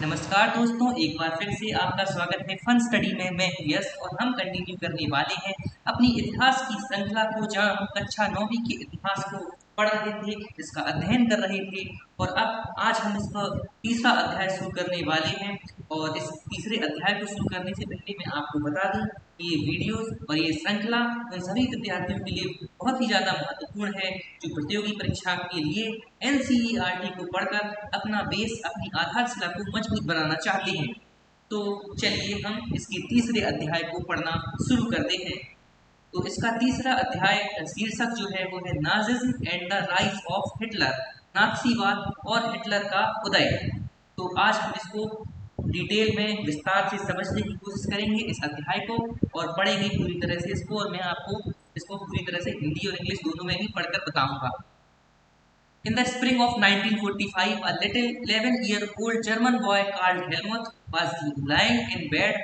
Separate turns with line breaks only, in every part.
नमस्कार दोस्तों, एक बार फिर से आपका स्वागत है फन स्टडी में। मैं हूं यश और हम कंटिन्यू करने वाले हैं अपनी इतिहास की श्रृंखला को, जहां हम कक्षा 9वीं के इतिहास को पढ़ रहे थे, इसका अध्ययन कर रहे थे और अब आज हम इसका तीसरा अध्याय शुरू करने वाले हैं। और इस तीसरे अध्याय को शुरू करने से पहले मैं आपको बता दूं कि ये वीडियोस और ये श्रृंखला उन सभी विद्यार्थियों के लिए बहुत ही ज़्यादा महत्वपूर्ण है जो प्रतियोगी परीक्षा के लिए एनसीईआरटी को पढ़कर अपना बेस, अपनी आधारशिला को मजबूत बनाना चाहते हैं। तो चलिए हम इसके तीसरे अध्याय को पढ़ना शुरू करते हैं। तो इसका तीसरा अध्याय शीर्षक जो है वो है Nazism and the rise of Hitler, नाथसीवाद और हिटलर का उदय। तो आज हम इसको डिटेल में विस्तार से समझने की कोशिश करेंगे इस अध्याय को और पढ़ेंगे पूरी तरह से इसको, और मैं आपको इसको पूरी तरह से हिंदी और इंग्लिश दोनों में ही पढ़कर बताऊंगा। In the spring of 1945, a little 11-year-old German boy called Helmut was lying in bed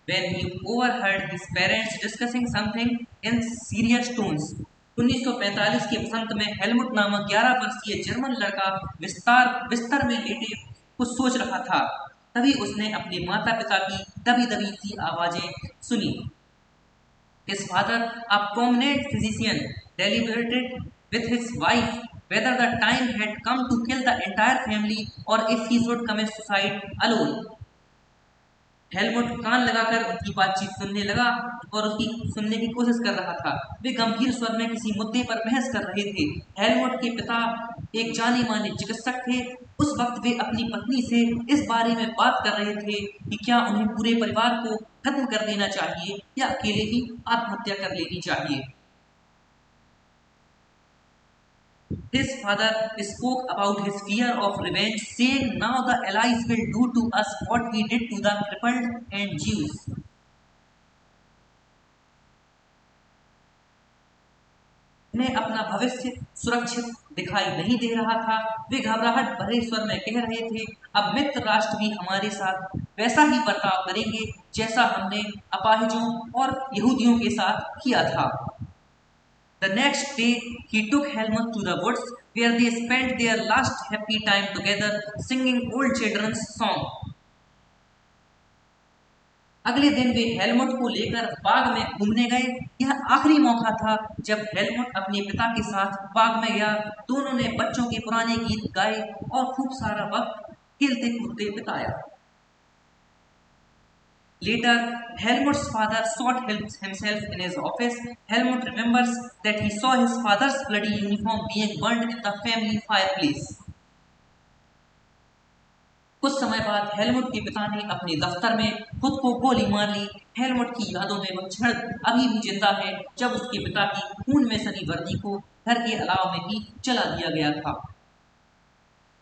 when he overheard his parents discussing something in serious tones. 1945 के वसंत में हेलमुट नामक 11 वर्षीय जर्मन लड़का बिस्तर में लेटे कुछ सोच रहा था। तभी उसने अपने माता पिता की दबी दबी सी आवाजें सुनी। His father, a prominent physician, deliberated with his wife whether the time had come to kill the entire family or if he should commit suicide alone. Helmut कान लगाकर उनकी बातचीत सुनने लगा और उसकी सुनने की कोशिश कर रहा था। वे गंभीर स्वर में किसी मुद्दे पर बहस कर रहे थे। हेलमुट के पिता एक जाने माने चिकित्सक थे। उस वक्त वे अपनी पत्नी से इस बारे में बात कर रहे थे कि क्या उन्हें पूरे परिवार को खत्म कर देना चाहिए या अकेले ही आत्महत्या कर लेनी चाहिए। His father spoke about his fear of revenge, saying, "Now the Allies will do to us what we did to the crippled and Jews." उन्हें अपना भविष्य सुरक्षित दिखाई नहीं दे रहा था। वे घबराहट भरे स्वर में कह रहे थे, अब मित्र राष्ट्र भी हमारे साथ वैसा ही बर्ताव करेंगे जैसा हमने अपाहिजों और यहूदियों के साथ किया था। The next day, he took Helmut to the woods, where they spent their last happy time together, singing old children's song. अगले दिन वे हेलमुट को लेकर बाग में घूमने गए। यह आखिरी मौका था जब हेलमुट अपने पिता के साथ बाग में गया। दोनों ने बच्चों के पुराने गीत गाए और खूब सारा वक्त खेलते कूदते बिताया। Later, Helmut's father sought himself in his office. Helmut remembers that he saw his father's bloody uniform being burned in the family fireplace. कुछ समय बाद हेलमुट के पिता ने अपने दफ्तर में खुद को गोली मार ली। हेलमुट की यादों में वह क्षण अभी भी जिंदा है जब उसके पिता की खून में सनी वर्दी को घर के अलाव में ही जला दिया गया था।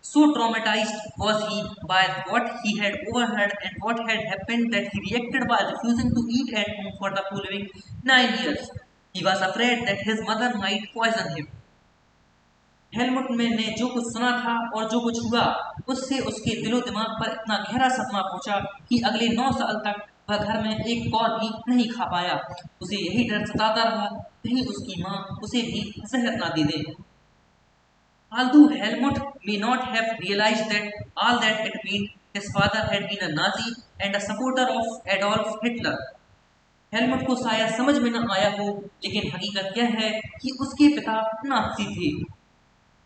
So traumatized was he by what he had overheard and what had happened that he reacted by refusing to eat at home for the following 9 years. He was afraid that his mother might poison him. Helmut ने जो कुछ सुना था और जो कुछ हुआ, उससे उसके दिलो दिमाग पर इतना गहरा सदमा पहुंचा कि अगले 9 साल तक वह घर में एक कौर भी नहीं खा पाया। उसे यही डर सताता रहा, कहीं उसकी माँ उसे भी जहर ना दे दे। Although Helmut may not have realized that all that it meant, his father had been a Nazi and a supporter of Adolf Hitler. Helmut को शायद समझ में न आया हो, लेकिन हकीकत यह है कि उसके पिता नाज़ी थे।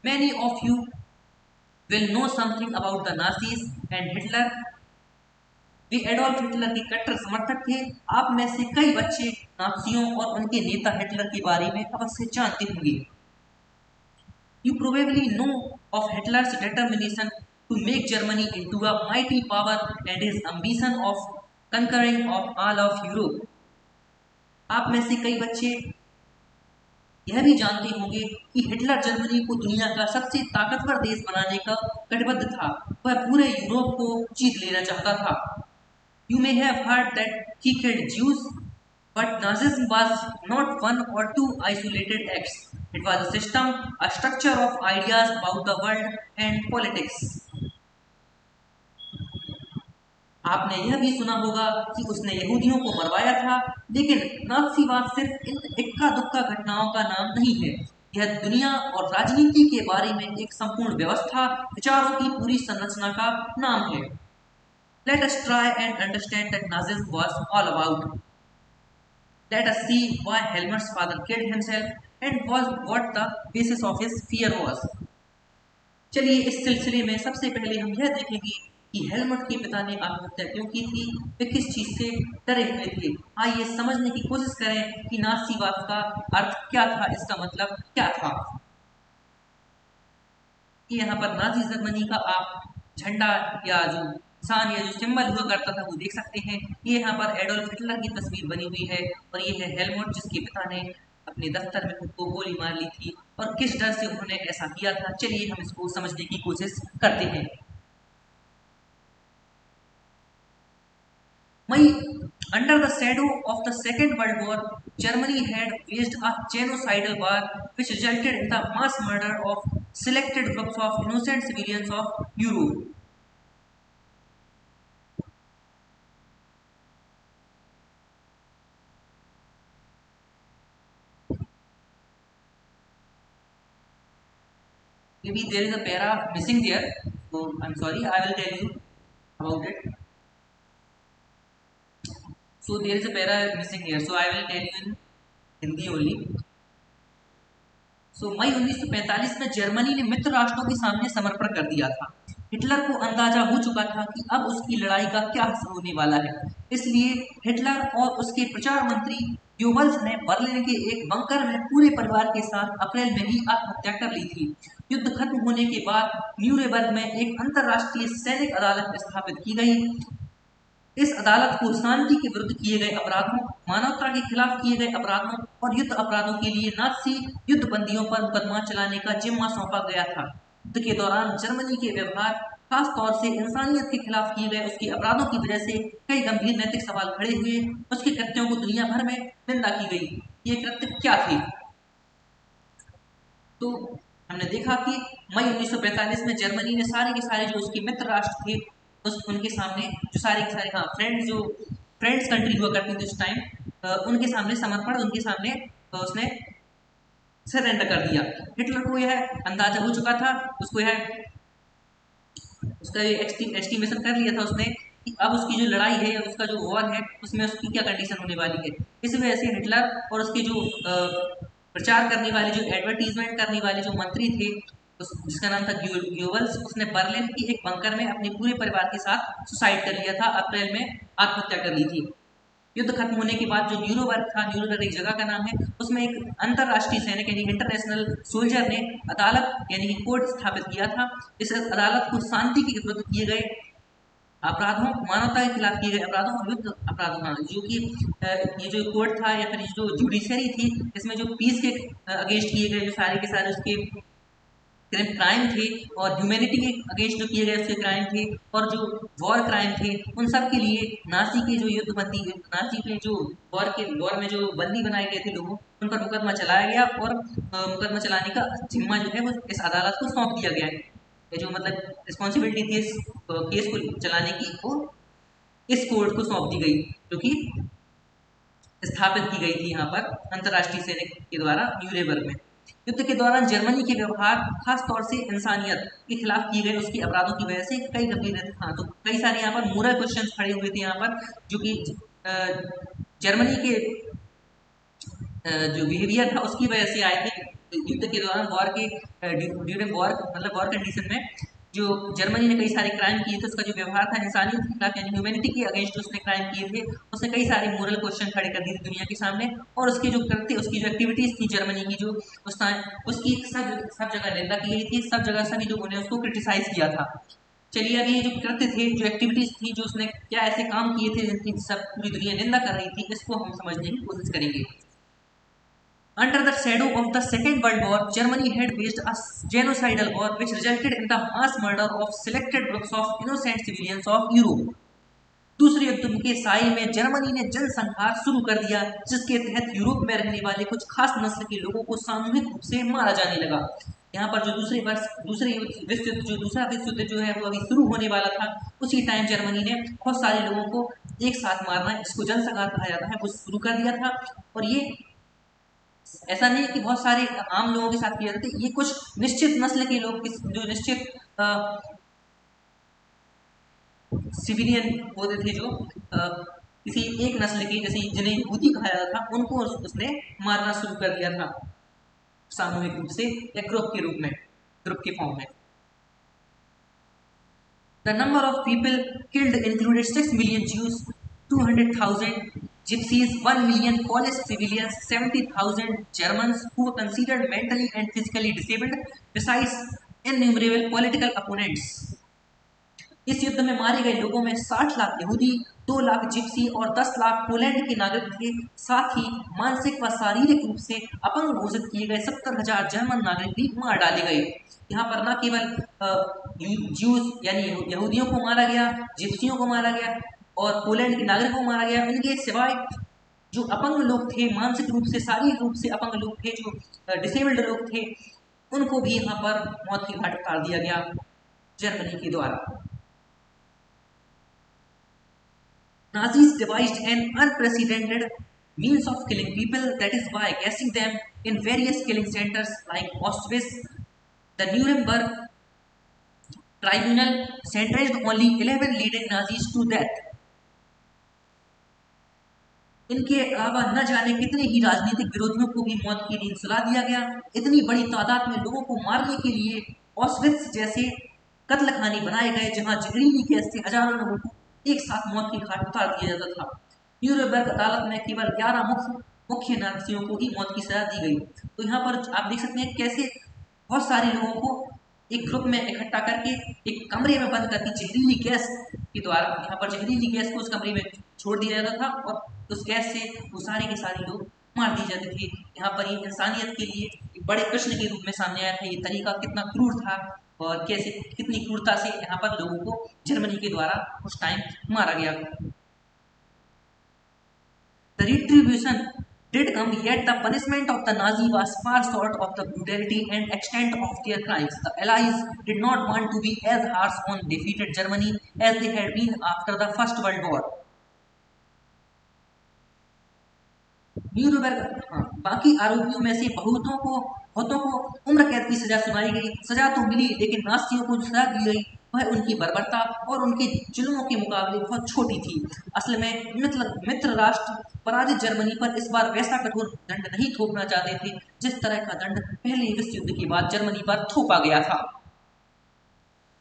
Many of you will know something about the Nazis and Hitler. Way Adolf Hitler के कट्टर समर्थक थे। आप में से कई बच्चे नाज़ियों और उनके नेता हिटलर के बारे में अवश्य जानते होंगे। You probably know of Hitler's determination to make Germany into a mighty power and his ambition of conquering of all of Europe. आप में से कई बच्चे यह भी जानते होंगे कि हिटलर जर्मनी को दुनिया का सबसे ताकतवर देश बनाने का कटिबद्ध था। वह पूरे यूरोप को जीत लेना चाहता था। You may have heard that he killed Jews, but Nazism was not one or two isolated acts. It was a system, a structure of ideas about the world and politics. आपने यह भी सुना होगा कि उसने यहूदियों को मरवाया था, लेकिन नाज़ीवाद सिर्फ इन इक्का दुक्का घटनाओं का नाम नहीं है। यह दुनिया और राजनीति के बारे में एक संपूर्ण व्यवस्था, विचारों की पूरी संरचना का नाम है। Let us try and understand that Nazism was all about. Let us see why Helmut's father killed himself and was what the basis of his fear was. चलिए इस सिलसिले में सबसे पहले हम यह देखेंगे कि हेलमट के पिता ने आत्महत्या क्यों की थी, वे किस चीज से डरे हुए थे। आइए समझने की कोशिश करें कि नाजीवाद का अर्थ क्या था, इसका मतलब क्या था। कि यहाँ पर नाजी जर्मनी का आप झंडा या जो निशान या जो सिंबल हुआ करता था वो देख सकते हैं। ये यहाँ पर एडोल्फ हिटलर की तस्वीर बनी हुई है और ये है हेलमुट जिसके पिता ने अपने दफ्तर में खुद को गोली मार ली थी और किस डर से उन्होंने ऐसा किया था। चलिए हम इसको समझने की कोशिश करते हैं। Under the shadow of the Second World War, Germany had waged a genocidal war which resulted in the mass murder of selected groups of innocent civilians of Europe. Maybe there is a para missing there, so I'm sorry, I will tell you about it. So there is a para missing here, so I will tell you in Hindi only. So मई 1945 में Germany ने मित्र राष्ट्रों के सामने समर्पण कर दिया था। Hitler को अंदाजा हो चुका था कि अब उसकी लड़ाई का क्या असर होने वाला है, इसलिए हिटलर और उसके प्रचार मंत्री गोबल्स ने बर्लिन के एक बंकर में पूरे परिवार के साथ अप्रैल में ही आत्महत्या कर ली थी। युद्ध खत्म होने के बाद न्यूरेबर्ग में एक अंतर्राष्ट्रीय सैनिक अदालत स्थापित की गई। इस अदालत को शांति के विरुद्ध किए गए अपराधों, मानवता के खिलाफ किए गए अपराधों और युद्ध अपराधों के लिए नाज़ी युद्ध बंदियों पर मुकदमा चलाने का जिम्मा सौंपा गया था। युद्ध के दौरान जर्मनी के व्यवहार, खास तौर से इंसानियत के खिलाफ किए गए उसके अपराधों की वजह से कई गंभीर नैतिक सवाल खड़े हुए। उसके कृत्यों को दुनिया भर में निंदा की गई। ये कृत्य क्या थे? तो हमने देखा कि मई 1945 में जर्मनी ने सारे के सारे जो उसके मित्र राष्ट्र थे उनके सामने जो सारे के सारे फ्रेंड्स कंट्री हुआ करती थी उस टाइम, उनके सामने समर्पण, उनके सामने उसने सरेंडर कर दिया। हिटलर को यह अंदाजा हो चुका था, उसको यह उसका एस्टिमेशन कर लिया था उसने कि अब उसकी जो लड़ाई है या उसका जो वॉर है उसमें उसकी क्या कंडीशन होने वाली है। इस वजह से हिटलर और उसके जो प्रचार करने वाले, जो एडवर्टीजमेंट करने वाले जो मंत्री थे जिसका नाम था गोबल्स, उसने बर्लिन की एक बंकर में अपने पूरे परिवार के साथ सुसाइड कर लिया था, अप्रैल में आत्महत्या कर ली थी। युद्ध खत्म होने के बाद जो न्यूरोबर्ग था, न्यूरोबर्ग एक जगह का नाम है, उसमें एक अंतरराष्ट्रीय सैनिक यानी इंटरनेशनल सोल्जर ने अदालत यानी कोर्ट स्थापित किया था। इस अदालत को शांति के विरुद्ध किए गए अपराधों, मानवता के खिलाफ किए गए अपराधों और युद्ध अपराधों, जो कि ये जो कोर्ट था या फिर जो जुडिशरी थी, इसमें जो पीस के अगेंस्ट किए गए जो सारे के सारे उसके क्राइम थे और ह्यूमैनिटी के अगेंस्ट जो किए गए उसके क्राइम थे और जो वॉर क्राइम थे, उन सब के लिए नाजी के जो युद्धबंदी, नाजी के जो वॉर में जो बंदी बनाए गए थे लोगों, उन पर मुकदमा चलाया गया और मुकदमा चलाने का जिम्मा जो है वो इस अदालत को सौंप दिया गया है। ये जो मतलब रिस्पॉन्सिबिलिटी थी इस केस को चलाने की, वो इस कोर्ट को सौंप दी गई, जो कि स्थापित की गई थी यहाँ पर अंतर्राष्ट्रीय सैनिक के द्वारा न्यूरेबर्ग में। युद्ध के दौरान जर्मनी के व्यवहार, खास तौर से इंसानियत के खिलाफ किए गए उसके अपराधों की वजह से कई गंभीर तो कई सारे यहाँ पर मोरल क्वेश्चन खड़े हुए थे यहाँ पर, जो कि जर्मनी के जो बिहेवियर था उसकी वजह से आए थे। युद्ध के दौरान वॉर के ड्यूरिंग वॉर मतलब वॉर कंडीशन में जो जर्मनी ने कई सारे क्राइम किए थे, उसका जो व्यवहार था इंसानियत के खिलाफ यानी ह्यूमैनिटी के अगेंस्ट उसने क्राइम किए थे, उसने कई सारे मोरल क्वेश्चन खड़े कर दिए थे दुनिया के सामने। और उसके जो कृत्य, उसकी जो एक्टिविटीज थी जर्मनी की, जो उसकी सब जगह निंदा की गई थी, सब जगह सभी लोगों ने उसको क्रिटिसाइज किया था। चलिए अब ये जो कृत्य थे, जो एक्टिविटीज थी, जो उसने क्या ऐसे काम किए थे जिनकी सब पूरी दुनिया निंदा कर रही थी, इसको हम समझने की कोशिश करेंगे। Under the shadow of the Second World War, Germany had waged a genocidal war which resulted in the mass murder of selected groups of innocent civilians of Europe. दूसरे युद्ध के साए में जर्मनी ने जनसंहार शुरू कर दिया, जिसके तहत यूरोप में रहने वाले कुछ खास नस्ल के लोगों को सामूहिक रूप से मारा जाने लगा। यहाँ पर जो दूसरा विश्व युद्ध जो है वो अभी शुरू होने वाला था, उसी टाइम जर्मनी ने बहुत सारे लोगों को एक साथ मारना, जिसको जनसंहार कहा जाता है, वो शुरू कर दिया था। और ये ऐसा नहीं कि बहुत सारे आम लोगों के साथ किया जाता है, ये कुछ निश्चित नस्ल के लोग, जो निश्चित सिविलियन होते थे जो किसी एक नस्ल के, जैसे जिन्हें यहूदी कहा जाता था, उनको उसने मारना शुरू कर दिया था सामूहिक रूप से या ग्रुप के रूप में, ग्रुप के फॉर्म में। The number of people killed included 6 million Jews, 200,000 Gypsies, 1 million Polish civilians, 70,000 Germans who were considered mentally and physically disabled, besides innumerable political opponents. इस युद्ध में मारे गए लोगों में 60 लाख यहूदी, 2 लाख जिप्सी और 10 लाख पोलैंड के नागरिक थे। साथ ही मानसिक व शारीरिक रूप से अपंग घोषित किए गए 70,000 जर्मन नागरिक भी मार डाले गए। यहाँ पर न केवल ज्यूज यानी यहूदियों को मारा गया, जिप्सियों को मारा गया और पोलैंड के नागरिकों को मारा गया, इनके सिवाय जो अपंग लोग थे, मानसिक रूप से शारीरिक रूप से अपंग लोग थे, जो डिसेबल्ड लोग थे, उनको भी यहाँ पर मौत की घाट उतार दिया गया जर्मनी के द्वारा। Nazis devised an unprecedented means of killing people, that is by gassing them in various killing centers like Auschwitz. The Nuremberg tribunal sentenced only 11 leading Nazis to death. इनके अलावा न जाने कितने ही राजनीतिक विरोधियों को भी मौत की नींद सुला दिया गया। इतनी बड़ी तादाद में लोगों को मारने के लिए ऑस्विट्स जैसे कत्लखाने बनाए गए, जहां जहरीली गैस से हजारों लोगों को एक साथ मौत की घाट उतार दिया जाता था। न्यूरेमबर्ग अदालत में केवल 11 मुख्य नाजियों को ही मौत की सजा दी गई। तो यहाँ पर आप देख सकते हैं कैसे बहुत सारे लोगों को एक ग्रुप में इकट्ठा करके एक कमरे में बंद करके जहरीली गैस के द्वारा, यहाँ पर जहरीली गैस को उस कमरे में छोड़ दिया जाता था और उस गैस से वो सारे के सारे लोग मार दिए जाते थे। यहाँ पर ये इंसानियत के लिए एक बड़े प्रश्न के रूप में सामने आया था। ये तरीका कितना क्रूर था और कैसे कितनी क्रूरता से यहाँ पर लोगों को जर्मनी के द्वारा उस टाइम मारा गया। The retribution did come, yet the punishment of the Nazi was far short of the brutality and extent of their crimes. The Allies did not want to be as harsh on defeated Germany as they had been after the First World War. Nuremberg, बाकी आरोपियों में से बहुतों को उम्र कैद की सजा सुनाई गई। सजा तो मिली, लेकिन नाजियों को सजा दी गई वह उनकी बर्बरता और उनके जुल्मों के मुकाबले बहुत छोटी थी। असल में मित्र राष्ट्र पराजित जर्मनी पर इस बार वैसा कठोर दंड नहीं थोपना चाहते थे जिस तरह का दंड पहले विश्व युद्ध के बाद जर्मनी पर थोपा गया था।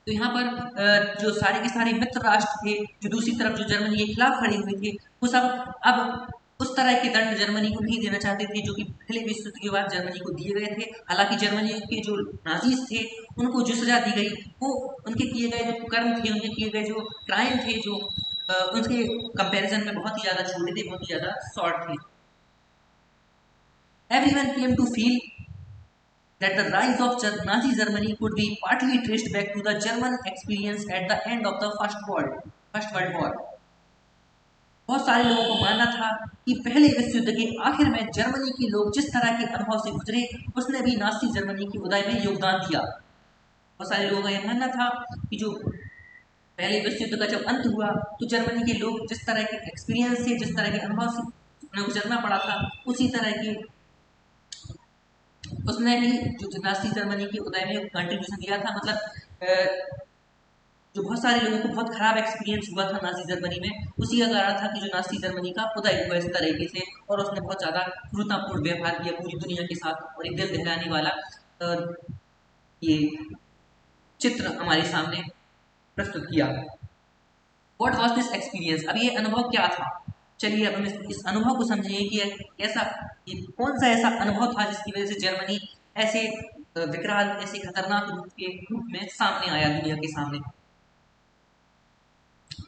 तो यहाँ पर जो सारे के सारे मित्र राष्ट्र थे, जो दूसरी तरफ जो जर्मनी के खिलाफ खड़े हुए थे, वो सब अब उस तरह के दंड जर्मनी को नहीं देना चाहते थे जो कि पहले विश्व युद्ध के बाद जर्मनी को दिए गए थे। हालांकि जर्मनी के जो नाजीज थे उनको जो सजा दी गई वो उनके किए गए जो कर्म थे, उनके किए गए जो क्राइम थे, जो उनके कंपैरिजन में बहुत ही ज्यादा छोटे थे, बहुत ही ज्यादा शॉर्ट थे। Everyone came to feel that the rise of Nazi Germany could be partly traced back to the German experience at the end of the First World War. बहुत सारे लोगों को मानना था कि पहले विश्व युद्ध के आखिर में जर्मनी के लोग जिस तरह के अनुभव से गुजरे, उसने भी नाज़ी जर्मनी के उदय में योगदान दिया। बहुत सारे लोगों का यह मानना था कि जो पहले विश्व युद्ध का जब अंत हुआ तो जर्मनी के लोग जिस तरह के एक्सपीरियंस से, जिस तरह के अनुभव से उन्हें गुजरना पड़ा था, उसी तरह की उसने भी जो नाज़ी जर्मनी के उदय में कंट्रीब्यूशन दिया था। मतलब जो बहुत सारे लोगों को बहुत खराब एक्सपीरियंस हुआ था नाज़ी जर्मनी में, उसी का कारण था कि जो नाज़ी जर्मनी का उदय हुआ इस तरीके से, और उसने बहुत ज़्यादा क्रूरतापूर्ण व्यवहार किया पूरी दुनिया के साथ। और एक दिल दहलाने वाला ये चित्र हमारे सामने प्रस्तुत किया। What was this experience? अब ये अनुभव क्या था? चलिए अब हम इस अनुभव को समझेंगे कि कैसा, कौन सा ऐसा अनुभव था जिसकी वजह से जर्मनी ऐसे विकराल, ऐसे खतरनाक रूप में सामने आया दुनिया के सामने।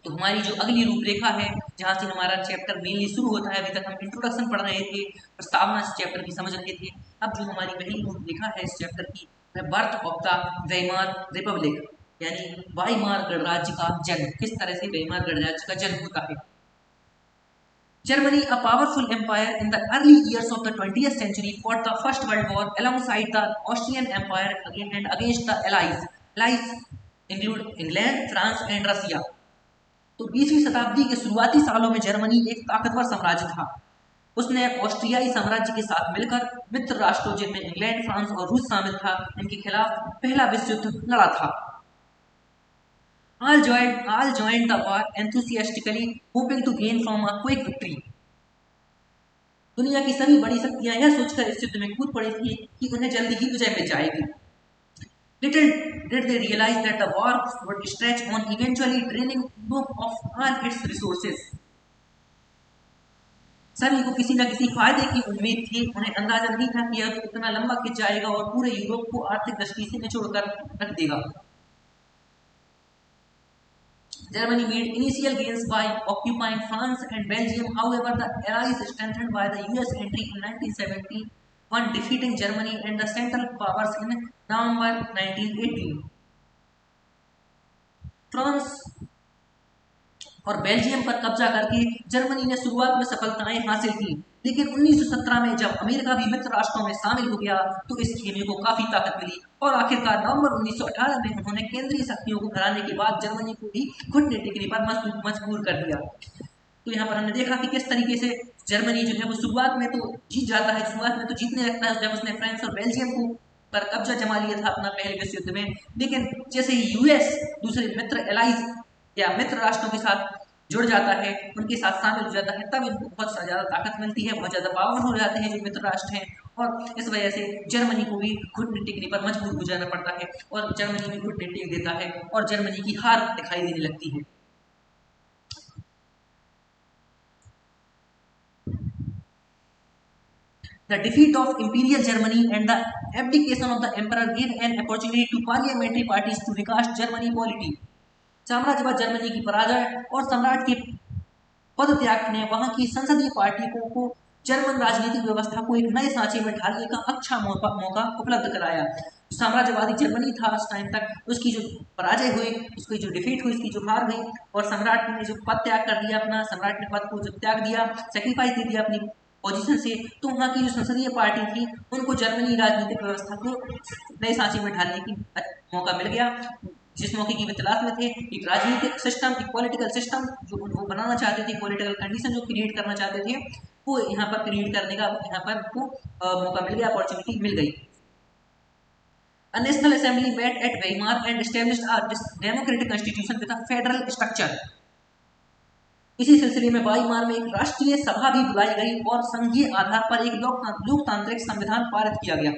तो हमारी जो अगली रूपरेखा है, जहाँ से हमारा चैप्टर मेनली शुरू होता है, अभी तक हम इंट्रोडक्शन पढ़ रहे थे, प्रस्तावना इस चैप्टर की समझ रहे थे। अब जो हमारी पहली रूपरेखा है इस चैप्टर की, वह birth of the Weimar Republic, यानी वाइमार गणराज्य का जन्म, किस तरह से वेइमार गणराज्य का जन्म होता है। Germany, a powerful empire in the early years of the 20th century, fought the First World War alongside the Austrian Empire and against the Allies. Allies include England, France and Russia. तो 20वीं शताब्दी के शुरुआती सालों में Germany एक ताकतवर साम्राज्य था। उसने ऑस्ट्रियाई साम्राज्य के साथ मिलकर मित्र राष्ट्रों, जिनमें इंग्लैंड, फ्रांस और रूस शामिल था, इनके खिलाफ पहला विश्व युद्ध लड़ा था। all joined the war enthusiastically, hoping to gain from a quick victory. दुनिया की सभी बड़ी शक्तियां यह सोचकर इस युद्ध में कूद पड़ी थी कि उन्हें जल्दी ही विजय मिल जाएगी. Little did they realize that the war would stretch on, eventually draining Europe of all its resources. सभी को किसी न किसी फायदे की उम्मीद थी. उन्हें अंदाजा नहीं था कि यह इतना लंबा खिंच जाएगा और पूरे यूरोप को आर्थिक दृष्टि से निचोड़कर रख देगा. Germany made initial gains by occupying France and Belgium. However, the Allies, strengthened by the US entry in 1971, defeating Germany and the Central Powers in November 1918. France और बेल्जियम पर कब्जा करके जर्मनी ने शुरुआत में सफलताएं हासिल की, लेकिन 1917 में जब अमेरिका भी मित्र राष्ट्रों में शामिल हो गया तो इस खेमे को काफी ताकत मिली और आखिरकार नवंबर 1918 में उन्होंने केंद्रीय शक्तियों को हराने के बाद जर्मनी को भी घुटने टेकने पर मजबूर कर दिया. तो यहाँ पर हमने देखा कि किस तरीके से जर्मनी जो है वो शुरुआत में तो जीत जाता है, शुरुआत में तो जीतने लगता है जब उसने फ्रांस और बेल्जियम को पर कब्जा जमा लिया था अपना पहले विश्व युद्ध में. लेकिन जैसे ही यूएस दूसरे मित्र एलाइज या मित्र राष्ट्रों के साथ जुड़ जाता है, उनके साथ शामिल हो जाता है, तब इनको बहुत ज्यादा ताकत मिलती है, बहुत ज्यादा पावरफुल हो जाते हैं जो मित्र राष्ट्र हैं और इस वजह से जर्मनी को भी घुटने टेकने पर मजबूर हो जाना पड़ता है और जर्मनी भी घुटने टेक देता है और जर्मनी की हार दिखाई देने लगती है. The defeat of Imperial Germany and the abdication of the emperor gave an opportunity to parliamentary parties to recast Germany polity. साम्राज्यवाद जर्मनी की पराजय और सम्राट के पद त्याग ने वहां की संसदीय पार्टियों को जर्मन राजनीतिक व्यवस्था को एक नए सांचे में ढालने का अच्छा मौका उपलब्ध कराया. साम्राज्यवादी जर्मनी था उस टाइम तक, उसकी जो पराजय हुई, उसकी जो डिफीट हुई, उसकी जो हार हुई और सम्राट ने जो पद त्याग कर दिया अपना, सम्राट ने पद को जो त्याग दिया, सेक्रीफाइस दे दिया अपनी पोजीशन से, तो वहाँ की जो संसदीय पार्टी थी उनको जर्मनी राजनीतिक व्यवस्था को नए सांचे में ढालने की मौका मिल गया. जिस मौके की वे तलाश में थे, एक राजनीतिक सिस्टम, एक पॉलिटिकल सिस्टम जो वो बनाना चाहते थे, पॉलिटिकल कंडीशन जो क्रिएट करना चाहते थे, वो यहाँ पर क्रिएट करने का यहाँ पर उनको मौका मिल गया, अपॉर्चुनिटी मिल गई. A national assembly met at Weimar and established a democratic constitution with a federal structure. इसी सिलसिले में वाइमार में एक राष्ट्रीय सभा भी बुलाई गई और संघीय आधार पर एक लोकतांत्रिक संविधान पारित किया गया.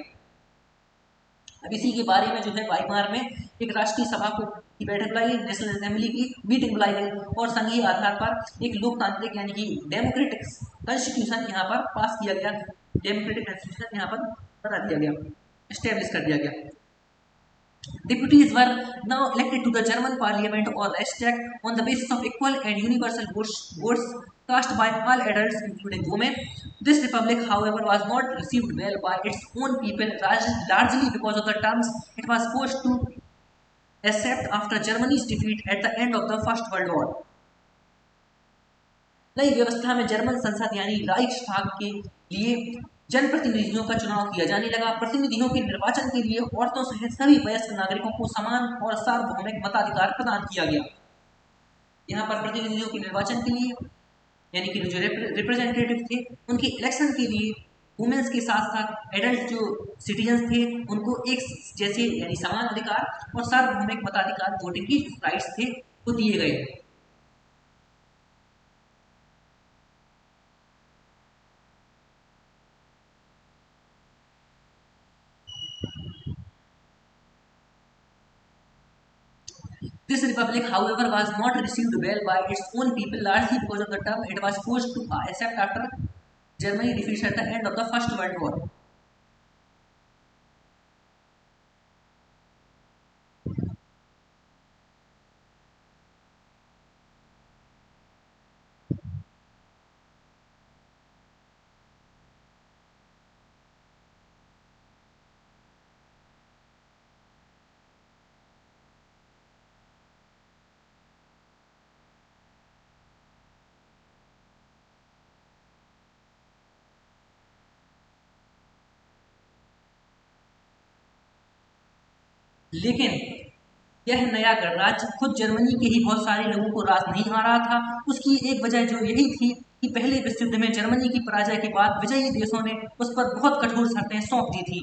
अब इसी के बारे में जो है वाइमार में एक राष्ट्रीय सभा की बैठक बुलाई गई, नेशनल असेंबली की मीटिंग बुलाई गई और संघीय आधार पर एक लोकतांत्रिक यानी कि डेमोक्रेटिक कॉन्स्टिट्यूशन यहाँ पर पास किया गया, डेमोक्रेटिक कॉन्स्टिट्यूशन यहाँ पर बना दिया गया, एस्टेब्लिश कर दिया गया. Deputies were now elected to the German Parliament or Reichstag on the basis of equal and universal votes cast by all adults, including women. This republic, however, was not received well by its own people, largely because of the terms it was forced to accept after Germany's defeat at the end of the First World War. नई व्यवस्था में German संसद यानी राइक्सटाग के लिए जनप्रतिनिधियों का चुनाव किया जाने लगा. प्रतिनिधियों के निर्वाचन के लिए औरतों सहित सभी वयस्क नागरिकों को समान और सार्वभौमिक मताधिकार प्रदान किया गया. यहाँ पर प्रतिनिधियों के निर्वाचन के लिए यानी कि जो रिप्रेजेंटेटिव थे उनके इलेक्शन के लिए वुमेन्स के साथ साथ एडल्ट जो सिटीजन थे उनको एक जैसे यानी समान अधिकार और सार्वभौमिक मताधिकार वोटिंग की राइट्स थे वो दिए गए. This republic, however, was not received well by its own people, largely because of the term it was forced to accept after Germany defeats at the end of the First World War. लेकिन यह नया गणराज्य खुद Germany के ही बहुत सारे लोगों को रास नहीं आ रहा था. उसकी एक वजह जो यही थी कि पहले विश्व युद्ध में जर्मनी की पराजय के बाद विजयी देशों ने उस पर बहुत कठोर शर्तें सौंप दी थी.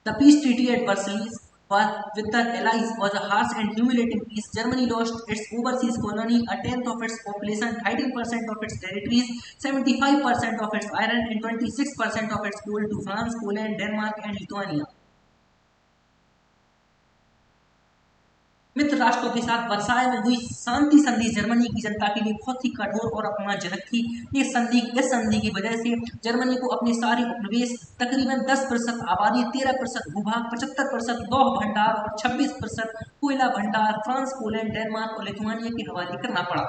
The peace treaty at Versailles with the Allies was a harsh and humiliating peace. Germany lost its overseas colony, a tenth of its population, 13% of its territories, 75% of its iron, and 26% of its coal to France, Poland, Denmark, and Lithuania. मित्र राष्ट्रों के साथ Versailles में हुई शांति संधि Germany की जनता के लिए बहुत ही कठोर और अपमानजनक थी। इस संधि की वजह से जर्मनी को अपने सारे उपनिवेश, तकरीबन 10% आबादी, 13% भूभाग, 75% लौह भंडार और 26% कोयला भंडार फ्रांस, पोलैंड, डेनमार्क और लिथुआनिया के हवाले करना पड़ा।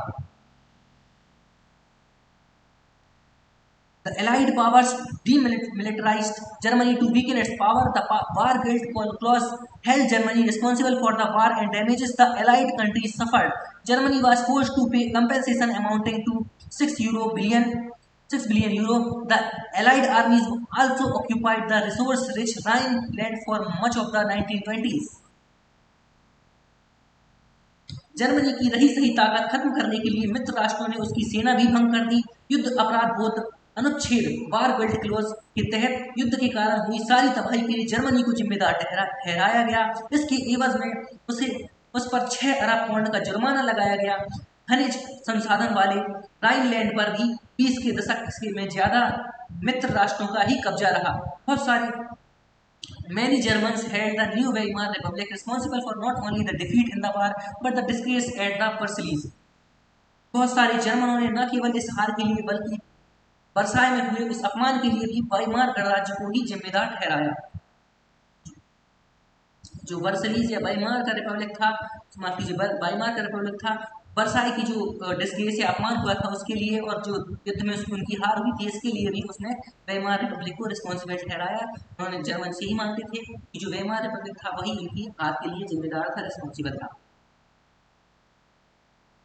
The Allied powers demilitarized Germany to weaken its power. The war guilt clause held Germany responsible for the war and damages the Allied countries suffered. Germany was forced to pay compensation amounting to 6 billion euro. The Allied armies also occupied the resource-rich Rhineland for much of the 1920s. Germany की रही सही ताकत खत्म करने के लिए मित्र राष्ट्रों ने उसकी सेना भी भंग कर दी। युद्ध अपराध बोध अनुच्छेद वार बेल्ट क्लोज के तहत युद्ध के कारण हुई सारी तबाही के लिए जर्मनी को जिम्मेदार ठहराया गया। इसके एवज में उस पर 6 अरब पाउंड का जुर्माना लगाया गया। खनिज संसाधन वाले राइनलैंड पर भी 20 के दशक में ज्यादा मित्र राष्ट्रों का ही कब्जा रहा। बहुत सारे Many Germans held the new Weimar Republic responsible for not only the defeat in the war but the disgrace at the Versailles. बहुत सारे जर्मनों ने न केवल इस हार के लिए बल्कि वर्साय में हुए उस अपमान के लिए भी वाइमार गणराज्य को ही जिम्मेदार ठहराया। जो वर्सलीज या वाइमार का रिपब्लिक था, माफ कीजिए, वाइमार का रिपब्लिक था, वर्साय की जो डिस्ग्रेस या अपमान हुआ था उसके लिए और जो युद्ध में उनकी हार हुई थी इसके लिए भी उसने वेमार रिपब्लिक को रिस्पॉन्सिबल ठहराया। उन्होंने जर्मन से ही मानते थे कि जो वेमार रिपब्लिक था वही इनकी हार के लिए जिम्मेदार था, रिस्पॉन्सिबल था।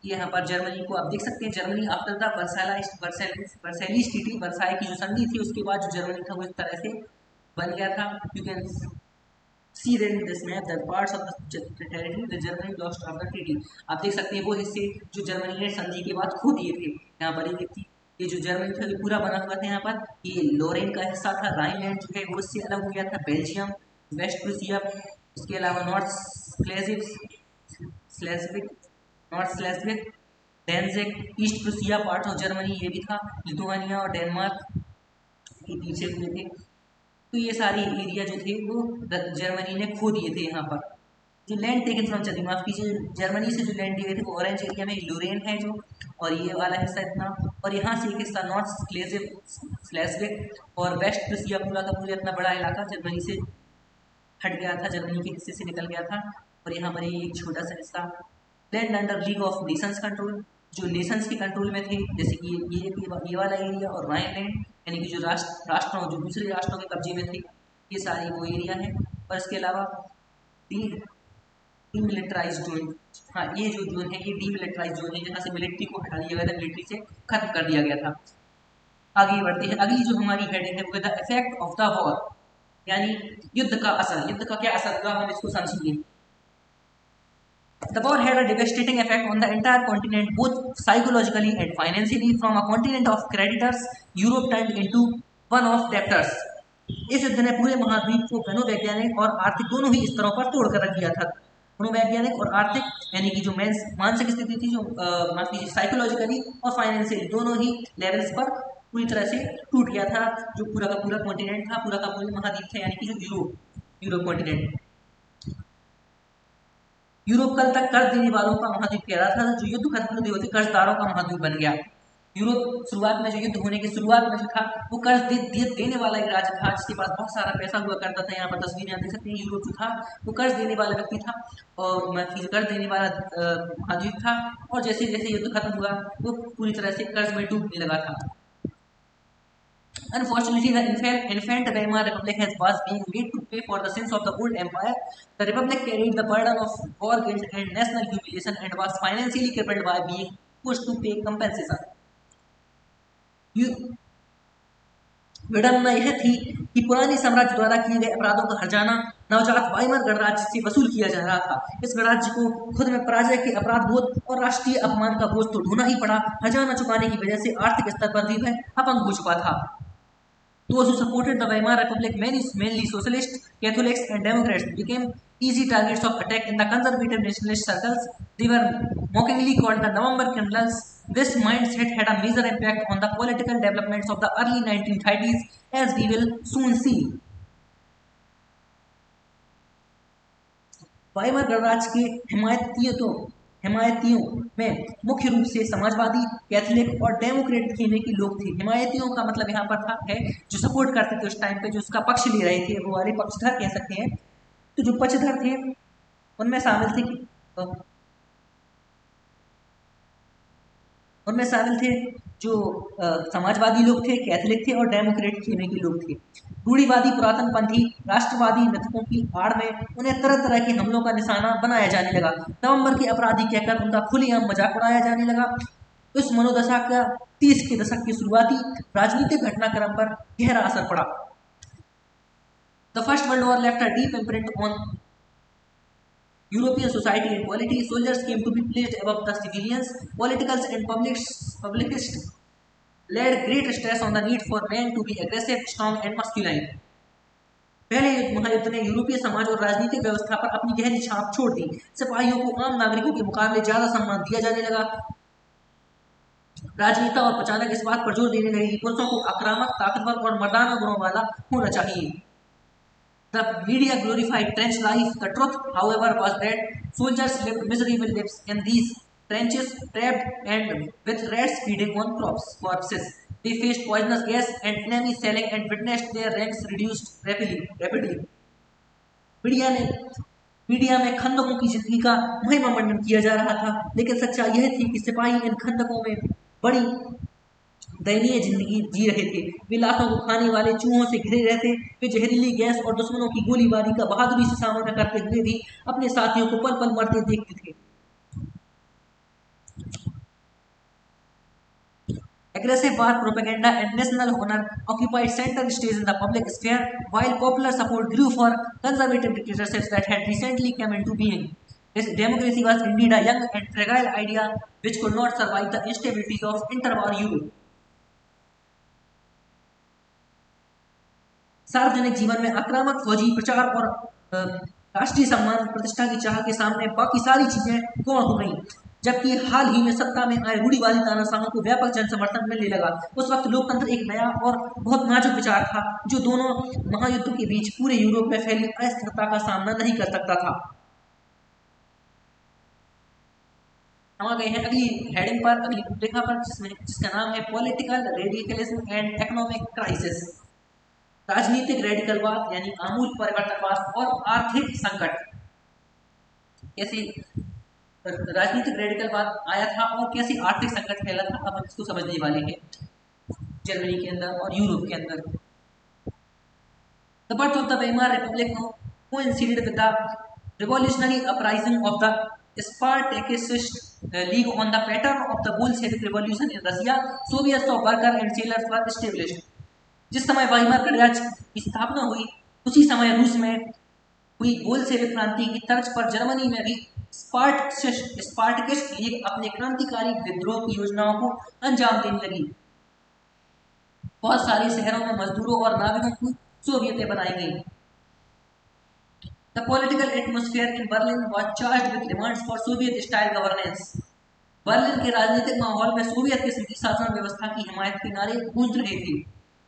यहाँ पर जर्मनी को आप देख सकते हैं, Germany after the Versailles treaty, Versailles की जो संधि थी उसके बाद जो जर्मनी था वो इस तरह से बन गया था। You can see in this map that parts of the territory the Germany lost after treaty. आप देख सकते हैं वो हिस्से जो जर्मनी ने संधि के बाद खो दिए थे। यहाँ पर ये जो जर्मनी था ये पूरा बना हुआ था। यहाँ पर ये लोरेन का हिस्सा था, राइनलैंड जो है वो इससे अलग हो गया था, बेल्जियम, वेस्ट प्रूसिया, उसके अलावा North Schleswig, Danzig, East Prussia part of Germany ये भी था, लिथुआनिया और डेनमार्क के पीछे हुए थे। तो ये सारे एरिया जो थे वो जर्मनी ने खो दिए थे। यहाँ पर जो लैंड टेकन फ्रॉम जर्मनी, माफ कीजिए, जर्मनी से जो लैंड दिए थे वो ऑरेंज एरिया में लोरेन है जो, और ये वाला हिस्सा इतना, और यहाँ से एक हिस्सा नॉर्थ स्लेस्विक और वेस्ट प्रूसिया पूरा का पूरा इतना बड़ा इलाका जर्मनी से हट गया था, जर्मनी के हिस्से से निकल गया था। और यहाँ पर एक छोटा सा हिस्सा land under league of Nations control, जो नेशंस के कंट्रोल में थे, जैसे कि ये वाला एरिया और राइनलैंड यानी कि जो राष्ट्रों जो दूसरे राष्ट्रों के कब्जे में थे, ये सारे वो एरिया हैं। और इसके अलावा डीमिलिटराइज जोन, हाँ ये जो जोन है ये डीमिलिटराइज जोन है, जहाँ से मिलिट्री को हटा दिया गया था, मिलिट्री से खत्म कर दिया गया था। आगे बढ़ते हैं, अगली जो हमारी हेडिंग है वो the effect of the war, यानी युद्ध का असर, युद्ध का क्या असर हुआ हम इसको समझिए। The war had a devastating effect on the entire continent, both psychologically and financially. From a continent of creditors, Europe turned into one of debtors. इस युद्ध ने पूरे महाद्वीप को मनोवैज्ञानिक और आर्थिक दोनों ही स्तरों पर तोड़कर रख दिया था। मनोवैज्ञानिक और आर्थिक यानी कि जो मानसिक स्थिति थी, जो माफ कीजिए साइकोलॉजिकली और फाइनेंशियली दोनों ही लेवल्स पर पूरी तरह से टूट गया था। जो पूरा का पूरा कॉन्टिनेंट था, पूरा का पूरा महाद्वीप था, यानी कि जो यूरोप कॉन्टिनेंट, यूरोप कल तक कर्ज देने वालों का महाद्वीप कह रहा था, जो युद्ध खत्म होते कर्जदारों का महाद्वीप बन गया। यूरोप शुरुआत में जो युद्ध होने की शुरुआत में जो था वो कर्ज देने वाला एक राज्य था, जिसके पास बहुत सारा पैसा हुआ करता था। यहाँ पर तस्वीरें आप देख सकते हैं, यूरोप जो था वो कर्ज देने वाला व्यक्ति था और कर्ज देने वाला महाद्वीप था, और जैसे जैसे युद्ध खत्म हुआ वो पूरी तरह से कर्ज में डूबने लगा था। Unfortunately, the infant Weimar Republic was being made to pay for the sins of the old empire. The republic carried the burden of war guilt and national humiliation and was financially crippled by being pushed to pay compensation. विडम्बना यह थी कि पुरानी साम्राज्य द्वारा किए गए अपराधों का हर्जाना नवजात वाइमर गणराज्य से वसूल किया जा रहा था। इस गणराज्य को खुद में पराजय के अपराध बोध और राष्ट्रीय अपमान का बोझ तो ढोना ही पड़ा। हर्जाना चुकाने की वजह से आर्थिक स्तर पर भी वह अपंग हो चुका था। Those who supported the Weimar Republic, mainly socialists, Catholics, and Democrats, became easy targets of attack in the conservative nationalist circles. They were mockingly called the November criminals. This mindset had a major impact on the political developments of the early 1930s, as we will soon see. Weimar गणराज्य के हिमायतियों में मुख्य रूप से Samajwadi, Catholic और Democrat कहने के लोग थे। हिमायतियों का मतलब यहाँ पर था है जो सपोर्ट करते थे उस टाइम पे, जो उसका पक्ष ले रहे थे, वो वाले पक्षधर कह सकते हैं। तो जो पक्षधर थे उनमें शामिल थे जो समाजवादी लोग थे, कैथोलिक थे और डेमोक्रेट कहने के लोग थे। रूढ़िवादी पुरातनपंथी राष्ट्रवादी मिथकों की आड़ में उन्हें तरह तरह के हमलों का निशाना बनाया जाने लगा। नवंबर के अपराधी कहकर उनका खुलेआम मजाक उड़ाया जाने लगा। इस मनोदशा का 30 के दशक के शुरुआती राजनीतिक घटनाक्रम पर गहरा असर पड़ा। The first world war left a deep imprint on European society and polity. Soldiers came to be placed above the civilians. Politicals and publicists laid great stress on the need for men to be aggressive, strong and masculine. पहले महायुद्ध ने यूरोपीय समाज और राजनीतिक व्यवस्था पर अपनी गहरी छाप छोड़ दी। सिपाहियों को आम नागरिकों के मुकाबले ज्यादा सम्मान दिया जाने लगा। राजनेता और प्रचारक इस बात पर जोर देने लगे कि पुरुषों को आक्रामक, ताकतवर और मर्दाना गुणों वाला होना चाहिए। The media glorified trench life. The truth, however, was that soldiers lived miserable lives in these trenches, trapped and with rats feeding on corpses. They faced poisonous gas and enemy shelling and witnessed their ranks reduced rapidly. Media में खंदकों की जिंदगी का महिमा मंडन किया जा रहा था, लेकिन सच्चाई यह थी कि सिपाही इन खंदकों में बड़ी दयनीय जिंदगी जी रहे थे। वे लाखों को खाने वाले चूहों से घिरे रहते। वे जहरीली गैस और दुश्मनों की गोलीबारी का बहादुरी से सामना करते हुए भी अपने साथियों को पल पल मरते देखते थे। Aggressive war propaganda and national honor occupied center stage in the public sphere, while popular support grew for conservative dictatorships that had recently come into being. Democracy was indeed a young and fragile idea which could not survive the instabilities of interwar Europe. सार्वजनिक जीवन में आक्रामक फौजी प्रचार और राष्ट्रीय सम्मान प्रतिष्ठा की चाह के सामने बाकी सारी चीजें गौण हो गई। जबकि हाल ही में सत्ता में आए रूढ़िवादी तानाशाहों को व्यापक जन समर्थन मिलने लगा। उस वक्त लोकतंत्र एक नया और बहुत नाजुक विचार था जो दोनों महायुद्धों के बीच पूरे यूरोप में फैली अस्थिरता का सामना नहीं कर सकता था। हम आ गए हैं अगली हेडिंग पर, अगली रूपरेखा पर, जिसका नाम है political radicalism and economic crisis. राजनीतिक रेडिकलवाद यानी आमूल परिवर्तनवाद और आर्थिक संकट। कैसे राजनीतिक रेडिकलवाद आया था और कैसे आर्थिक संकट फैला था, अब हम इसको समझने वाले हैं। जर्मनी के अंदर और यूरोप के अंदर the birth of the Weimar Republic coincided with the revolutionary uprising of the Spartacist League on the pattern of the Bolshevik Revolution in Russia. Soviets of workers and sailors were established. जिस समय Weimar गणराज्य की स्थापना हुई उसी समय रूस में हुई बोल्शेविक क्रांति की तर्ज पर जर्मनी में भी स्पार्टकिस्ट लीग अपने क्रांतिकारी विद्रोह की योजनाओं को अंजाम देने लगी। बहुत सारे शहरों में मजदूरों और नाविकों को सोवियतें बनाई गई। The political atmosphere in Berlin was charged with demands for Soviet style governance. Berlin के राजनीतिक माहौल में सोवियत किस्म की शासन व्यवस्था की हिमायत के नारे गूंज रहे थे।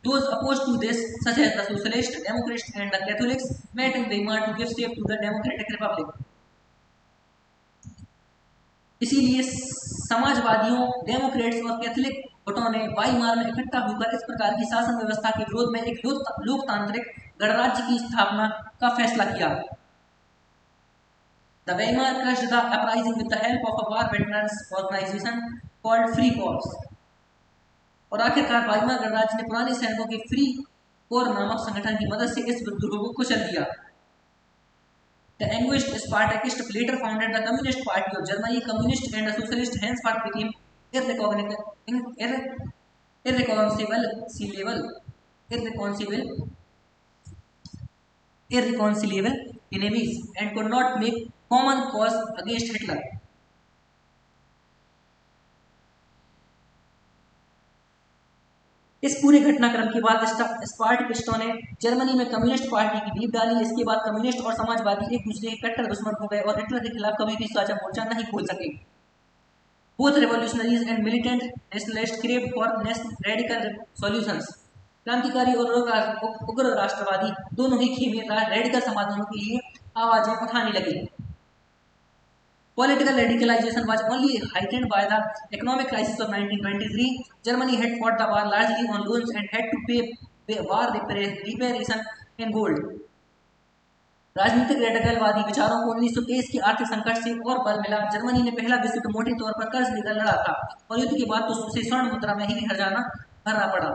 Those opposed to this, such as the socialists, democrats, and the Catholics, met in Weimar to give shape to the democratic republic. इसीलिए समाजवादियों, डेमोक्रेट्स और कैथोलिक गुटों ने वाइमार में इकट्ठा होकर इस प्रकार की शासन व्यवस्था के विरोध में एक लोकतांत्रिक गणराज्य की स्थापना का फैसला किया। The Weimar crushed the uprising with the help of a war veterans organization called Free Corps. और आखिरकार वाइमार गणराज्य ने पुराने सैनिकों के फ्री कोर नामक संगठन की मदद से इस विद्रोह को कुचल दिया। The anguished Spartakists later founded the Communist Party of Germany. Communist and socialist henceforth became irreconcilable enemies and could not make common cause against Hitler. इस पूरे घटनाक्रम के बाद स्पार्टकिस्टों ने जर्मनी में कम्युनिस्ट पार्टी की नींव डाली। इसके बाद कम्युनिस्ट और समाजवादी एक दूसरे के कट्टर दुश्मन हो गए और हिटलर के खिलाफ कभी भी साझा मोर्चा नहीं खोल सके। Both revolutionaries and militant nationalist craved for radical solutions. क्रांतिकारी और उग्र राष्ट्रवादी दोनों ही खेमे रेडिकल समाधानों के लिए आवाजें उठाने लगे। Political radicalization was only heightened by the economic crisis of 1923. Germany had fought the war largely on loans and had to pay war reparation in gold. राजनीतिक रेडिकलवादी विचारों को 1923 के आर्थिक संकट से और बल मिला। जर्मनी ने पहला विश्व युद्ध मोटे तौर पर कर्ज लेकर लड़ा था और युद्ध के बाद तो उसे स्वर्ण मुद्रा में ही भरना पड़ा।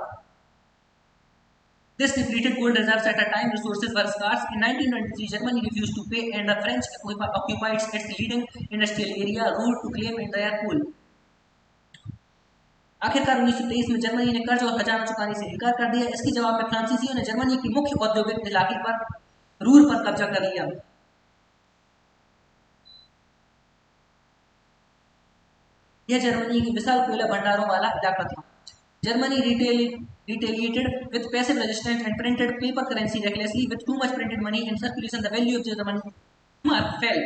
This depleted gold reserves at a time resources were scarce. In 1923, Germany refused to pay, and the French occupied its leading industrial area, Ruhr, to claim their coal. आखिरकार 1923 में जर्मनी ने कर्ज और खजाना चुकाने से इनकार कर दिया। इसके जवाब में फ्रांसीसियों ने जर्मनी के मुख्य औद्योगिक इलाके पर रूर पर कब्जा कर लिया। यह जर्मनी के विशाल कोयला भंडारों वाला इलाका था। Germany retaliated with passive resistance and printed paper currency recklessly. With too much printed money in circulation, the value of German mark fell.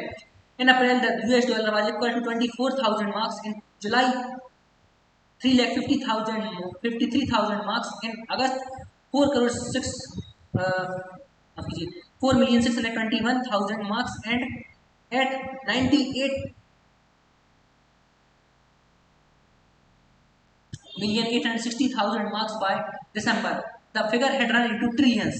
In April, the US dollar was equal to 24,000 marks. In July, 3,53,000 marks. In August, 4,621,000 marks, and at 98,860,000 marks by December. The figure had run into trillions.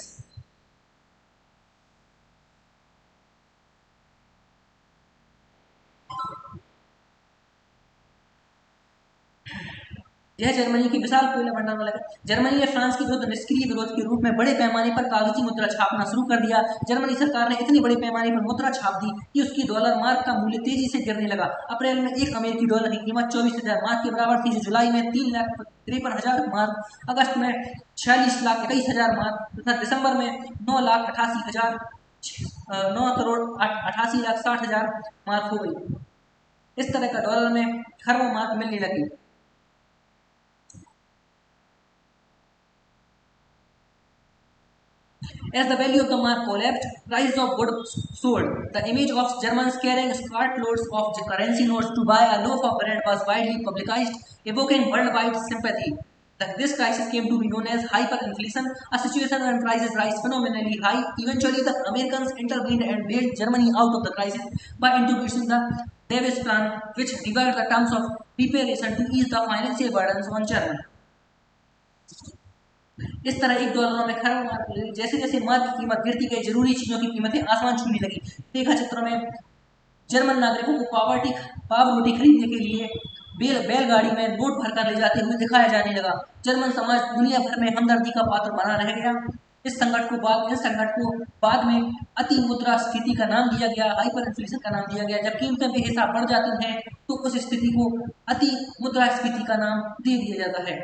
यह Germany की विशाल कोयला भंडार वाला है। Germany ने France के विरुद्ध निष्क्रिय विरोध के रूप में बड़े पैमाने पर कागजी मुद्रा छापना शुरू कर दिया। जर्मनी सरकार ने इतनी बड़े पैमाने पर मुद्रा छाप दी कि उसकी डॉलर मार्क का मूल्य तेजी से गिरने लगा। अप्रैल में एक अमेरिकी डॉलर की कीमत 24,000 मार्क के बराबर थी, जो जुलाई में 3,53,000 मार्क, अगस्त में 46,21,000 मार्क तथा दिसंबर में 9,88,60,000 मार्क हो गई। इस तरह का डॉलर में खरबों मार्क मिलने लगे। As the value of the mark collapsed, prices of goods soared. The image of Germans carrying cartloads of currency notes to buy a loaf of bread was widely publicized, evoking worldwide sympathy. This crisis came to be known as hyperinflation, a situation when prices rise phenomenally high. Eventually, the Americans intervened and bailed Germany out of the crisis by introducing the Davis Plan, which revived the terms of reparation to ease the financial burdens on Germany. इस तरह एक डॉलरों में खरब जैसे जैसे mark की कीमत गिरती गई, जरूरी चीजों की कीमतें आसमान छूने लगी। देखा चित्रों में जर्मन नागरिकों को पाव रोटी खरीदने के लिए बैलगाड़ी में नोट भरकर ले जाते हुए दिखाया जाने लगा। जर्मन समाज दुनिया भर में हमदर्दी का पात्र बना रह गया। इस संकट को बाद में अति मुद्रास्फीति का नाम दिया गया, हाइपर इन्फ्लेशन का नाम दिया गया। जब कीमतें बेहिसाब बढ़ जाती हैं तो उस स्थिति को अति मुद्रास्फीति का नाम दे दिया जाता है।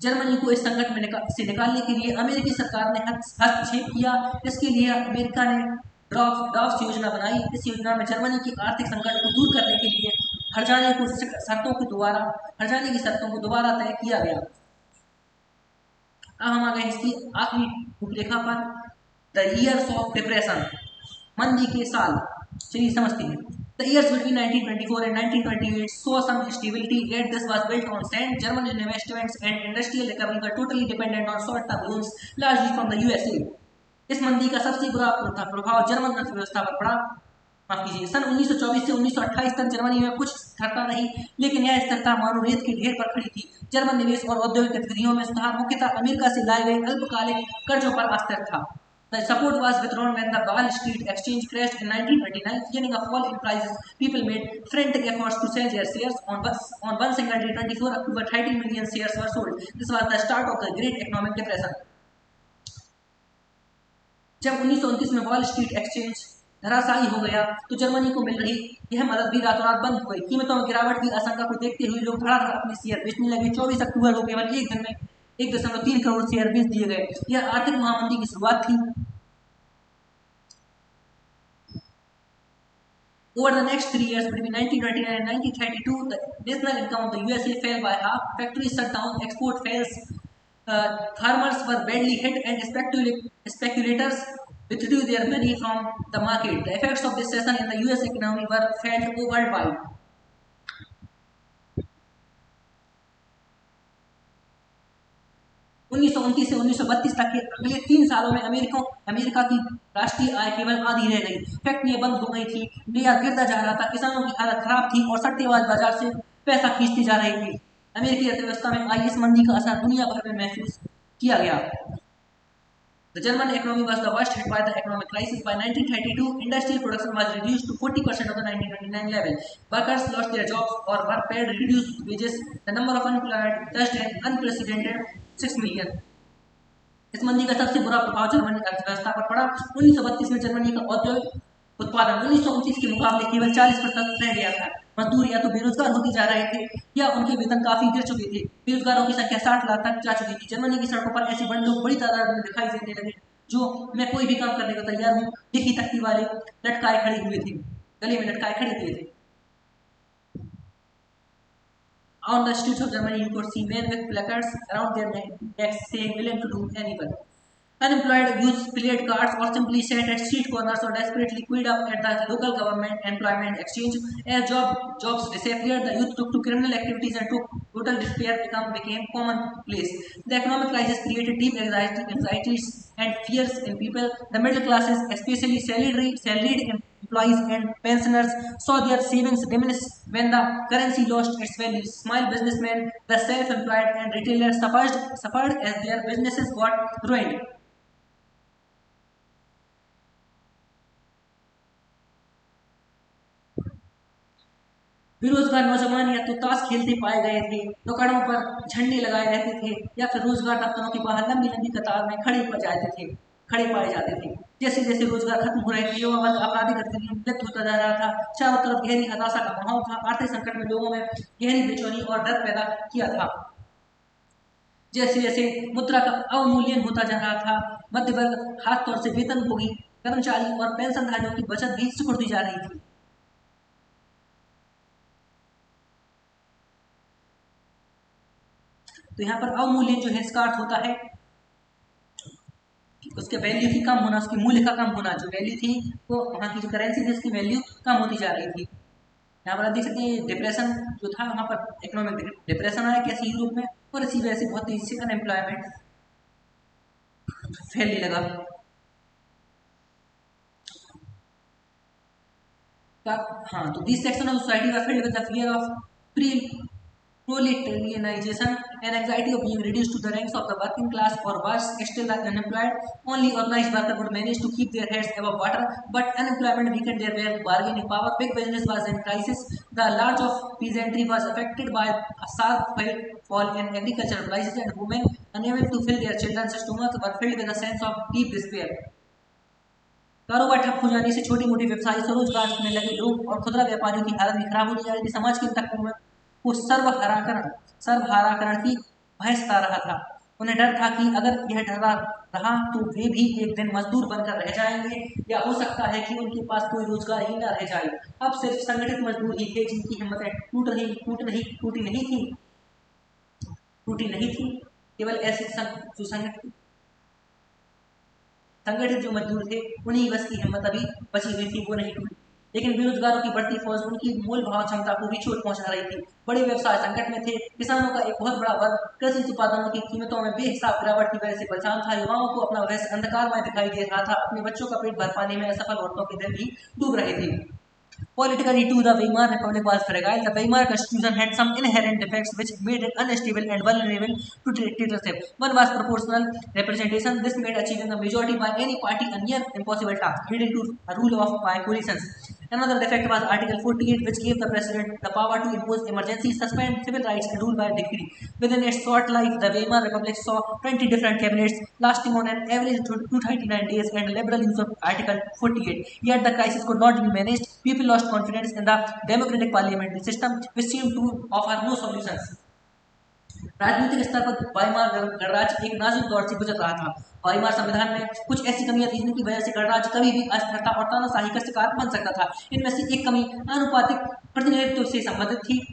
जर्मनी को इस संकट में से निकालने के लिए अमेरिकी सरकार ने हस्तक्षेप किया। इसके लिए अमेरिका ने ड्राफ्ट योजना बनाई। इस योजना में जर्मनी की आर्थिक संकट को दूर करने के लिए हर्जाने की शर्तों को दोबारा तय किया गया। अब हम आ गए इसकी आखिरी रूपरेखा पर, द ईयर्स ऑफ डिप्रेशन, मंदी के साल। चलिए समझते हैं। The years between 1924 and 1928 saw some stability, yet this was built on sand. German investments and industrial recovery were totally dependent on short-term loans, largely from the USA. इस मंदी का सबसे बुरा प्रभाव जर्मन अर्थव्यवस्था पर पड़ा। माफ कीजिए, सन 1924 से 1928 तक जर्मनी में कुछ स्थिरता रही, लेकिन यह स्थिरता मानो रेत के ढेर पर खड़ी थी। जर्मन निवेश और औद्योगिक गतिविधियों में सुधार मुख्यतः अमेरिका से लाए गए अल्पकालिक कर्जों पर आश्रित था। The support was withdrawn when the Wall Street Exchange crashed in 1929, beginning a fall in prices. People made frantic efforts to sell their shares. On one single day, 24 October, 30 million shares were sold. This was the start of the Great Economic Depression. जब 1929 में wall street exchange धराशायी हो गया तो Germany को मिल रही यह मदद भी रातों रात बंद हो गई। कीमतों में गिरावट की आशंका को देखते हुए लोग धड़ाधड़ अपने शेयर बेचने लगे। 24 अक्टूबर को केवल एक दिन में 1.3 करोड़ शेयर बेच दिए गए। यह आर्थिक महामंदी की शुरुआत थी।
Over the next 3 years, between 1929 and 1932, the national income of the USA fell by half. Factories shut down, export fails. Farmers were badly hit, and speculators withdrew their money from the market. The effects of this recession in the US economy were felt worldwide. 1929 से 1932 तक के अगले 3 सालों में America की राष्ट्रीय आय केवल आधी रह गई। फैक्ट्रियां बंद हो गई थी, निर्यात गिरता जा रहा था, किसानों की हालत खराब थी और सट्टेबाज बाजार से पैसा खींचती जा रही थी। अमेरिकी अर्थव्यवस्था में आई इस मंदी का असर दुनिया भर में महसूस किया गया। The German economy was the worst hit by the economic crisis. By 1932, industrial production was reduced to 40% of the 1929 level. Workers lost their jobs or were paid reduced wages. The number of unemployed touched an unprecedented 6 million. इस मंदी का सबसे बुरा प्रभाव Germany अर्थव्यवस्था पर पड़ा। 1932 में जर्मनी का औद्योगिक उत्पादन 1929 के मुकाबले केवल 40% रह गया था। मजदूर या तो बेरोजगार होते जा रहे थे या उनके वेतन काफी गिर चुके थे। बेरोजगारों की संख्या 60 लाख तक जा चुकी थी। जर्मनी की सड़कों पर ऐसे बड़े लोग बड़ी तादाद में दिखाई देने लगे जो मैं कोई भी काम करने को तैयार हूँ लिखी तख्ती वाले लटकाए खड़े हुए थे, गले में लटकाए खड़े हुए थे। On the streets of Germany, you could see men with placards around their necks saying willing to do anything. Unemployed youths played cards or simply sat at street corners or desperately queued up at the local government employment exchange. As jobs disappeared, the youth took to criminal activities and total despair became commonplace. The economic crisis created deep anxieties and fears in people. The middle classes, especially salaried employees and pensioners, saw their savings diminish when the currency lost its value. Small businessmen, the self-employed and retailers suffered as their businesses got ruined. बेरोजगार नौजवान या तो ताश खेलते पाए गए थे, दुकानों पर झंडे लगाए रहते थे या फिर रोजगार दफ्तरों के बाहर लंबी लंबी कतार में खड़े पाए जाते थे। जैसे जैसे रोजगार खत्म हो रहे थे, युवा वर्ग आपराधिक गतिविधियों में लिप्त होता जा रहा था। चारों तरफ गहरी हताशा का माहौल था। आर्थिक संकट में लोगों में गहरी बेचैनी और डर पैदा किया था। जैसे जैसे मुद्रा का अवमूल्यन होता जा रहा था, मध्य वर्ग खास तौर से वेतनभोगी कर्मचारी और पेंशनधारियों की बचत भी सिकुड़ती जा रही थी। तो यहाँ पर अवमूल्यन जो है इसका अर्थ होता है उसके वैल्यू की कम होना, उसके मूल्य का कम होना। जो वैल्यू थी वो वहाँ की जो करेंसी थी उसकी वैल्यू कम होती जा रही थी। यहाँ पर आप देख सकते हैं डिप्रेशन जो था, वहाँ पर इकोनॉमिक डिप्रेशन आया कैसे यूरोप में, और इसी वजह से बहुत तेजी से अनएम्प्लॉयमेंट फैलने लगा। हाँ, तो this section of society was filled with the fear of pre proletarianization and anxiety of being reduced to the ranks of the working class, or worse still the unemployed. Only organized workers would manage to keep their heads above water, but unemployment weakened their bargaining power. Big business was in crisis. The large of peasantry was affected by a sharp fall in agricultural prices, and women unable to fill their children's stomachs were filled with a sense of deep despair. कारोबार ठप हो जाने से छोटी मोटी व्यवसायी स्वरोजगार करने लगे लोग और खुदरा व्यापारियों की हालत भी खराब होती जा रही थी। समाज के तक को सर्वहाराकरण की भय सता रहा था। उन्हें डर था कि अगर यह डरा रहा तो वे भी एक दिन मजदूर बनकर रह जाएंगे, या हो सकता है कि उनके पास कोई रोजगार ही न रह जाए। अब सिर्फ संगठित मजदूर ही थे जिनकी हिम्मतें टूटी नहीं थी। केवल ऐसे संगठित जो मजदूर थे उन्हीं बस की हिम्मत अभी बची हुई थी, वो नहीं टूटी। लेकिन बेरोजगारों की बढ़ती फौज उनकी मूल भाव क्षमता को भी चोट पहुंचा रही थी। बड़े व्यवसाय संकट में थे। किसानों का एक बहुत बड़ा वर्ग कृषि उत्पादनों की कीमतों में बेहिसाब गिरावट की वजह से परेशान था। युवाओं को अपना भविष्य अंधकारमय दिखाई दे रहा था। अपने बच्चों का पेट भर पाने में असफल औरतों के दिन भी डूब रहे थे। Politically too, the Weimar Republic was fragile. The Weimar Constitution had some inherent defects which made it unstable and vulnerable to dictatorship. One was proportional representation. This made achieving a majority by any party a near impossible task, leading to a rule of by coalitions. Another defect was Article 48, which gave the president the power to impose emergencies, suspend civil rights, and rule by decree. Within its short life, the Weimar Republic saw 20 different cabinets, lasting on an average 239 days, and liberal use of Article 48. Yet the crisis could not be managed. People lost confidence in the democratic parliamentary system, which seemed to offer no solutions. राजनीतिक स्तर पर Weimar गणराज्य एक नाजुक दौर से गुजर रहा था। वाइमार संविधान में कुछ ऐसी कमियां थी जिनकी वजह से गणराज्य कभी भी अस्थिरता और तानाशाही का शिकार बन सकता था। इनमें से एक कमी आनुपातिक प्रतिनिधित्व से संबंधित थी।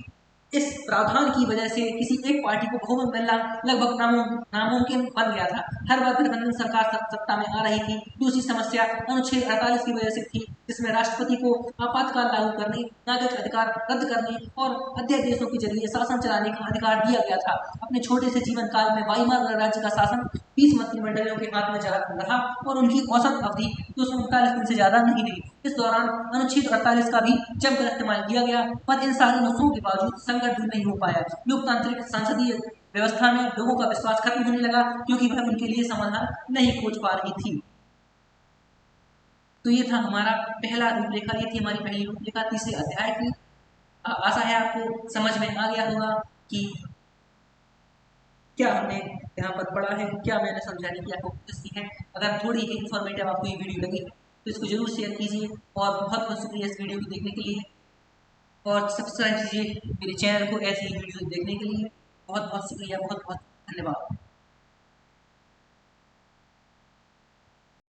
इस प्रावधान की वजह से किसी एक पार्टी को बहुमत मिलना लगभग नामुमकिन बन गया था। हर बार गठबंधन सरकार सत्ता में आ रही थी। दूसरी समस्या अनुच्छेद 48 की वजह से थी, जिसमें राष्ट्रपति को आपातकाल लागू करने, नागरिक अधिकार रद्द करने और अध्यादेशों के जरिए शासन चलाने का अधिकार दिया गया था। अपने छोटे से जीवन काल में वाइमार गणराज्य का शासन 20 मंत्रिमंडलों के हाथ में रहा और उनकी औसत अवधि 239 दिन से ज्यादा नहीं रही। इस दौरान अनुच्छेद 48 का भी जमकर इस्तेमाल किया गया, पर इन सारे नुस्खों के बावजूद संघर्ष दूर नहीं हो पाया। लोकतांत्रिक संसदीय व्यवस्था में लोगों का विश्वास खत्म होने लगा, क्योंकि वह उनके लिए समाधान नहीं खोज पा रही थी। तो ये था हमारा पहला रूपरेखा, ये थी हमारी पहली रूपरेखा तीसरे अध्याय की। आशा है आपको समझ में आ गया होगा कि क्या हमने यहाँ पर पढ़ा है, क्या मैंने समझाने की आपको कोशिश की है। अगर थोड़ी ही इन्फॉर्मेटिव आपको ये वीडियो लगी तो इसको जरूर शेयर कीजिए और बहुत बहुत शुक्रिया इस वीडियो को देखने के लिए, और सब्सक्राइब कीजिए मेरे चैनल को ऐसी ही वीडियो देखने के लिए। बहुत बहुत शुक्रिया, बहुत बहुत धन्यवाद।